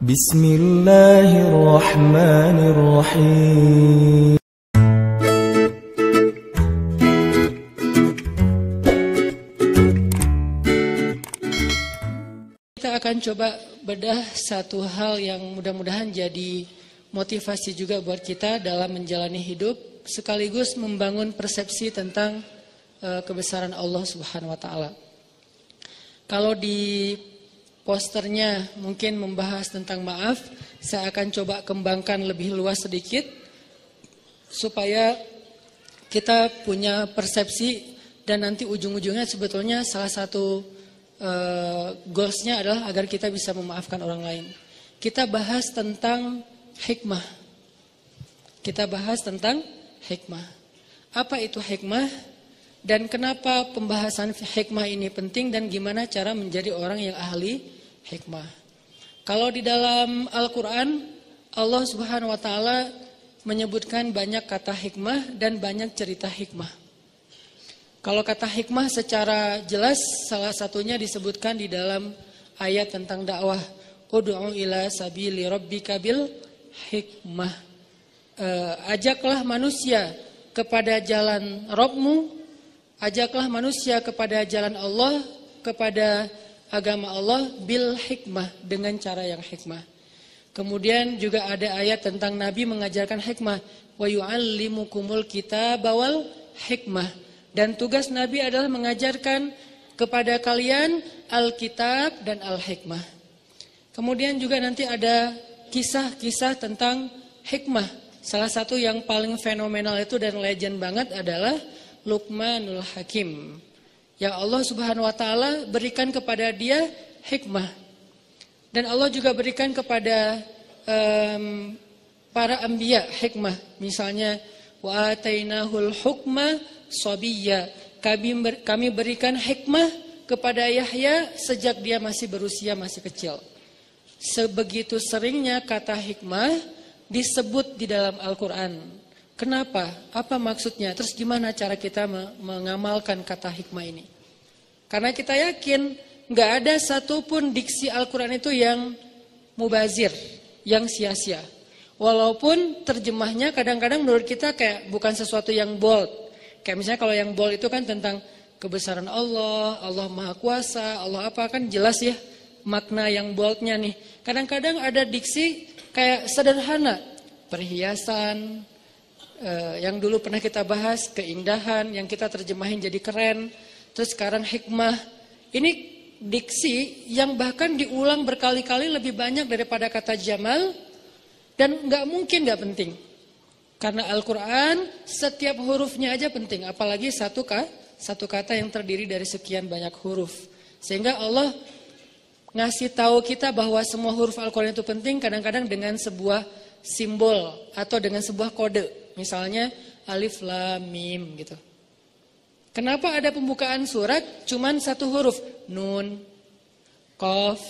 Bismillahirrahmanirrahim. Kita akan coba bedah satu hal yang mudah-mudahan jadi motivasi juga buat kita dalam menjalani hidup, sekaligus membangun persepsi tentang kebesaran Allah Subhanahu wa taala. Kalau di posternya mungkin membahas tentang maaf, saya akan coba kembangkan lebih luas sedikit supaya kita punya persepsi dan nanti ujung-ujungnya sebetulnya salah satu goalsnya adalah agar kita bisa memaafkan orang lain. Kita bahas tentang hikmah. Kita bahas tentang hikmah. Apa itu hikmah? Dan kenapa pembahasan hikmah ini penting dan gimana cara menjadi orang yang ahli hikmah. Kalau di dalam Al-Quran, Allah Subhanahu wa taala menyebutkan banyak kata hikmah dan banyak cerita hikmah. Kalau kata hikmah secara jelas salah satunya disebutkan di dalam ayat tentang dakwah. Ud'u ila sabili rabbika bil hikmah. Ajaklah manusia kepada jalan Rabbmu. Ajaklah manusia kepada jalan Allah, kepada agama Allah bil hikmah, dengan cara yang hikmah. Kemudian juga ada ayat tentang Nabi mengajarkan hikmah. Wa yu'allimukumul kitaba wal hikmah. Dan tugas Nabi adalah mengajarkan kepada kalian Alkitab dan Al-Hikmah. Kemudian juga nanti ada kisah-kisah tentang hikmah. Salah satu yang paling fenomenal itu dan legend banget adalah Luqmanul Hakim. Yang Allah Subhanahu wa taala berikan kepada dia hikmah. Dan Allah juga berikan kepada para anbiya hikmah. Misalnya wa atainahul hukma sabiyya. Kami berikan hikmah kepada Yahya sejak dia masih berusia masih kecil. Sebegitu seringnya kata hikmah disebut di dalam Al-Quran. Kenapa? Apa maksudnya? Terus gimana cara kita mengamalkan kata hikmah ini? Karena kita yakin gak ada satupun diksi Al-Quran itu yang mubazir, yang sia-sia. Walaupun terjemahnya kadang-kadang menurut kita kayak bukan sesuatu yang bold. Kayak misalnya kalau yang bold itu kan tentang kebesaran Allah, Allah Maha Kuasa, Allah apa, kan jelas ya makna yang boldnya nih. Kadang-kadang ada diksi kayak sederhana, perhiasan, yang dulu pernah kita bahas, keindahan, yang kita terjemahin jadi keren. Terus sekarang hikmah. Ini diksi yang bahkan diulang berkali-kali lebih banyak daripada kata jamal. Dan gak mungkin gak penting. Karena Al-Quran setiap hurufnya aja penting. Apalagi satu kata yang terdiri dari sekian banyak huruf. Sehingga Allah ngasih tahu kita bahwa semua huruf Al-Quran itu penting. Kadang-kadang dengan sebuah simbol atau dengan sebuah kode. Misalnya alif lam mim gitu. Kenapa ada pembukaan surat cuman satu huruf? Nun, qaf,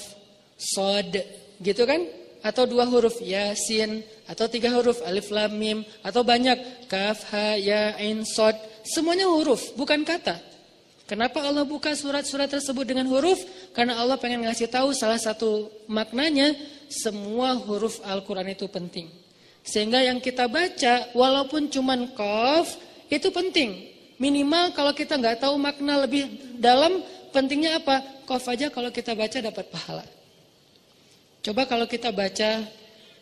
shad gitu kan? Atau dua huruf yasin, atau tiga huruf alif lam mim, atau banyak kaf ha ya ain shad. Semuanya huruf, bukan kata. Kenapa Allah buka surat-surat tersebut dengan huruf? Karena Allah pengen ngasih tahu salah satu maknanya, semua huruf Al-Quran itu penting. Sehingga yang kita baca walaupun cuman qaf itu penting. Minimal kalau kita nggak tahu makna lebih dalam, pentingnya apa? Qaf aja kalau kita baca dapat pahala. Coba kalau kita baca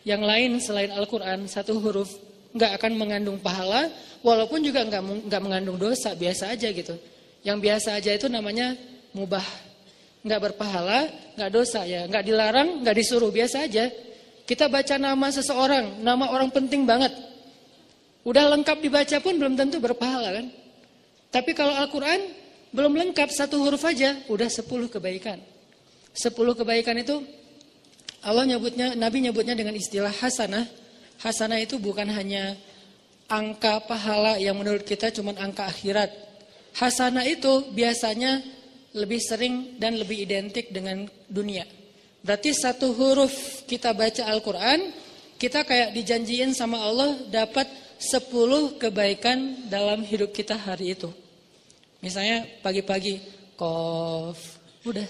yang lain selain Al-Quran, satu huruf nggak akan mengandung pahala, walaupun juga nggak mengandung dosa, biasa aja gitu. Yang biasa aja itu namanya mubah, nggak berpahala, nggak dosa ya, nggak dilarang, nggak disuruh, biasa aja. Kita baca nama seseorang, nama orang penting banget. Udah lengkap dibaca pun belum tentu berpahala kan. Tapi kalau Al-Quran belum lengkap, satu huruf aja udah 10 kebaikan. 10 kebaikan itu Allah nyebutnya, Nabi nyebutnya dengan istilah hasanah. Hasanah itu bukan hanya angka pahala yang menurut kita cuma angka akhirat. Hasanah itu biasanya lebih sering dan lebih identik dengan dunia. Berarti satu huruf kita baca Al-Quran, kita kayak dijanjiin sama Allah dapat 10 kebaikan dalam hidup kita hari itu. Misalnya pagi-pagi, qaf, udah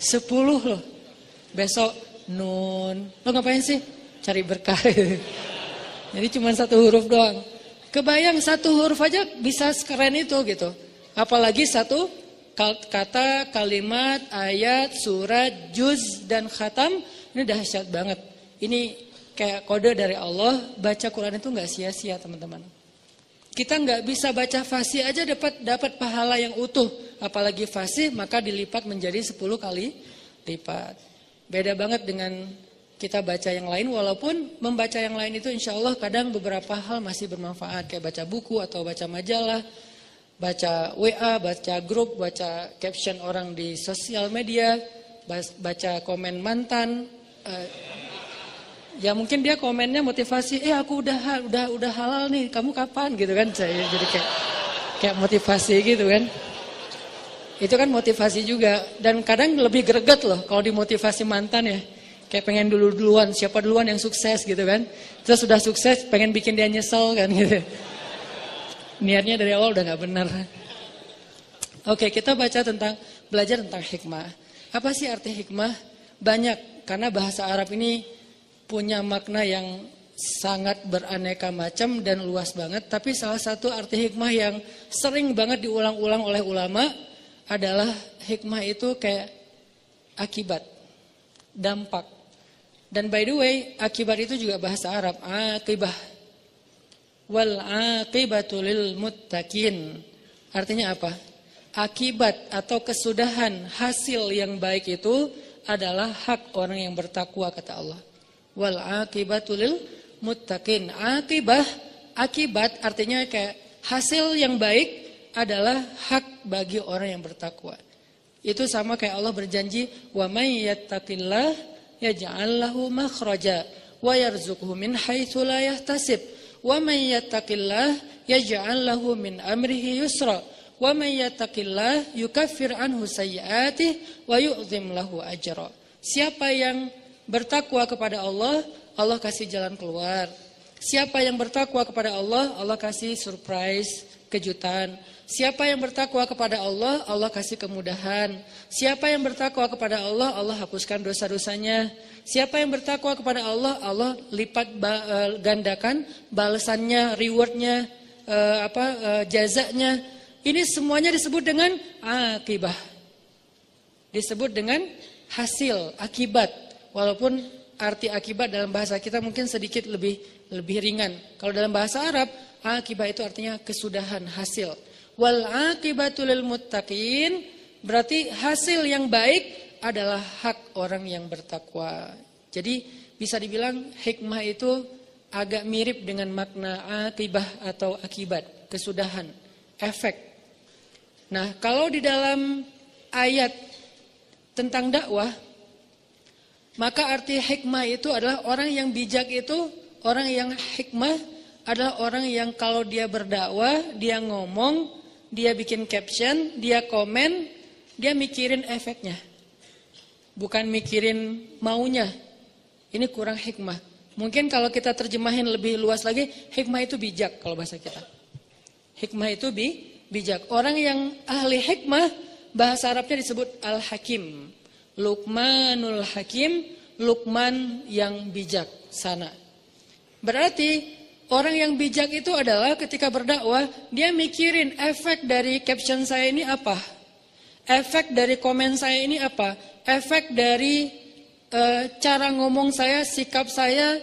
10 loh. Besok Nun. Lo ngapain sih? Cari berkah. Jadi cuma satu huruf doang. Kebayang satu huruf aja bisa sekeren itu gitu. Apalagi satu kata, kalimat, ayat, surat, juz, dan khatam. Ini dahsyat banget. Ini kayak kode dari Allah. Baca Quran itu gak sia-sia teman-teman. Kita nggak bisa baca fasih aja dapat pahala yang utuh. Apalagi fasih maka dilipat menjadi 10 kali lipat. Beda banget dengan kita baca yang lain. Walaupun membaca yang lain itu insya Allah kadang beberapa hal masih bermanfaat. Kayak baca buku atau baca majalah. Baca WA, baca grup, baca caption orang di sosial media. Baca komen mantan. Ya mungkin dia komennya motivasi, aku udah halal nih, kamu kapan gitu kan? Saya jadi kayak motivasi gitu kan. Itu kan motivasi juga dan kadang lebih greget loh kalau dimotivasi mantan ya. Kayak pengen duluan, siapa duluan yang sukses gitu kan. Terus sudah sukses pengen bikin dia nyesel kan gitu. Niatnya dari awal udah gak benar. Oke, kita belajar tentang hikmah. Apa sih arti hikmah? Banyak, karena bahasa Arab ini punya makna yang sangat beraneka macam dan luas banget. Tapi salah satu arti hikmah yang sering banget diulang-ulang oleh ulama adalah hikmah itu kayak akibat, dampak. Dan by the way, akibat itu juga bahasa Arab, akibah. Wal akibatu lil muttaqin. Artinya apa? Akibat atau kesudahan hasil yang baik itu adalah hak orang yang bertakwa kata Allah. Wal akibatul muttaqin. Akibat artinya kayak hasil yang baik adalah hak bagi orang yang bertakwa. Itu sama kayak Allah berjanji, wa may yattaqillah yaj'al lahu makhraja wa yarzuqhu min haitsu la yahtasib. Wa may yattaqillah yaj'al lahu min amrihi yusra. Wa may yattaqillah yukaffir anhu sayyi'atihi wa yu'zim lahu ajra. Siapa yang bertakwa kepada Allah, Allah kasih jalan keluar. Siapa yang bertakwa kepada Allah, Allah kasih surprise, kejutan. Siapa yang bertakwa kepada Allah, Allah kasih kemudahan. Siapa yang bertakwa kepada Allah, Allah hapuskan dosa-dosanya. Siapa yang bertakwa kepada Allah, Allah lipat gandakan balasannya, rewardnya, jazanya. Ini semuanya disebut dengan akibah. Disebut dengan hasil, akibat. Walaupun arti akibat dalam bahasa kita mungkin sedikit lebih ringan. Kalau dalam bahasa Arab, akibat itu artinya kesudahan, hasil. Wal akibatu lil muttaqin berarti hasil yang baik adalah hak orang yang bertakwa. Jadi bisa dibilang hikmah itu agak mirip dengan makna akibah atau akibat, kesudahan, efek. Nah, kalau di dalam ayat tentang dakwah, maka arti hikmah itu adalah orang yang bijak itu, orang yang hikmah adalah orang yang kalau dia berdakwah, dia ngomong, dia bikin caption, dia komen, dia mikirin efeknya. Bukan mikirin maunya. Ini kurang hikmah. Mungkin kalau kita terjemahin lebih luas lagi, hikmah itu bijak kalau bahasa kita. Hikmah itu bijak. Orang yang ahli hikmah, bahasa Arabnya disebut al-hakim. Luqmanul Hakim, Luqman yang bijaksana. Berarti orang yang bijak itu adalah ketika berdakwah, dia mikirin efek dari caption saya ini apa? Efek dari komen saya ini apa? Efek dari cara ngomong saya, sikap saya,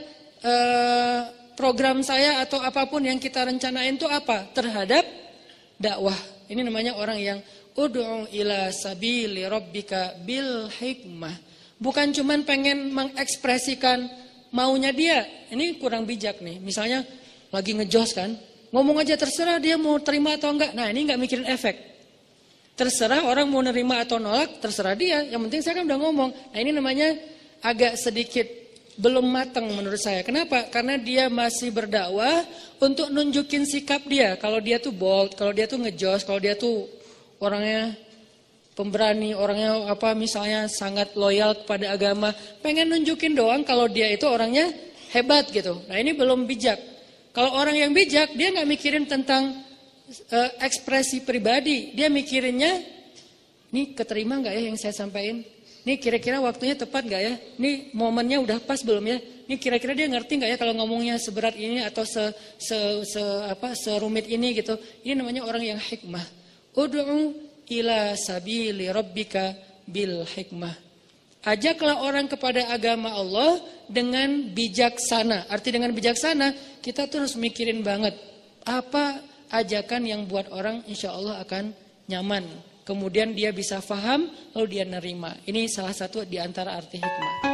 program saya atau apapun yang kita rencanain itu apa? Terhadap dakwah. Ini namanya orang yang ud'u ila sabili rabbika bil hikmah. Bukan cuman pengen mengekspresikan maunya dia. Ini kurang bijak nih. Misalnya lagi ngejos kan, ngomong aja terserah dia mau terima atau enggak. Nah, ini enggak mikirin efek. Terserah orang mau nerima atau nolak, terserah dia. Yang penting saya kan udah ngomong. Nah, ini namanya agak sedikit belum matang menurut saya. Kenapa? Karena dia masih berdakwah untuk nunjukin sikap dia. Kalau dia tuh bold, kalau dia tuh ngejos, kalau dia tuh orangnya pemberani, orangnya misalnya sangat loyal kepada agama, pengen nunjukin doang kalau dia itu orangnya hebat gitu. Nah, ini belum bijak. Kalau orang yang bijak, dia nggak mikirin tentang ekspresi pribadi, dia mikirinnya, ini keterima nggak ya yang saya sampaikan? Ini kira-kira waktunya tepat nggak ya? Ini momennya udah pas belum ya? Ini kira-kira dia ngerti nggak ya kalau ngomongnya seberat ini atau serumit ini gitu? Ini namanya orang yang hikmah. Ud'u ila sabili rabbika bil hikmah. Ajaklah orang kepada agama Allah dengan bijaksana. Arti dengan bijaksana, kita tuh harus mikirin banget apa ajakan yang buat orang insya Allah akan nyaman. Kemudian dia bisa paham, lalu dia nerima. Ini salah satu di antara arti hikmah.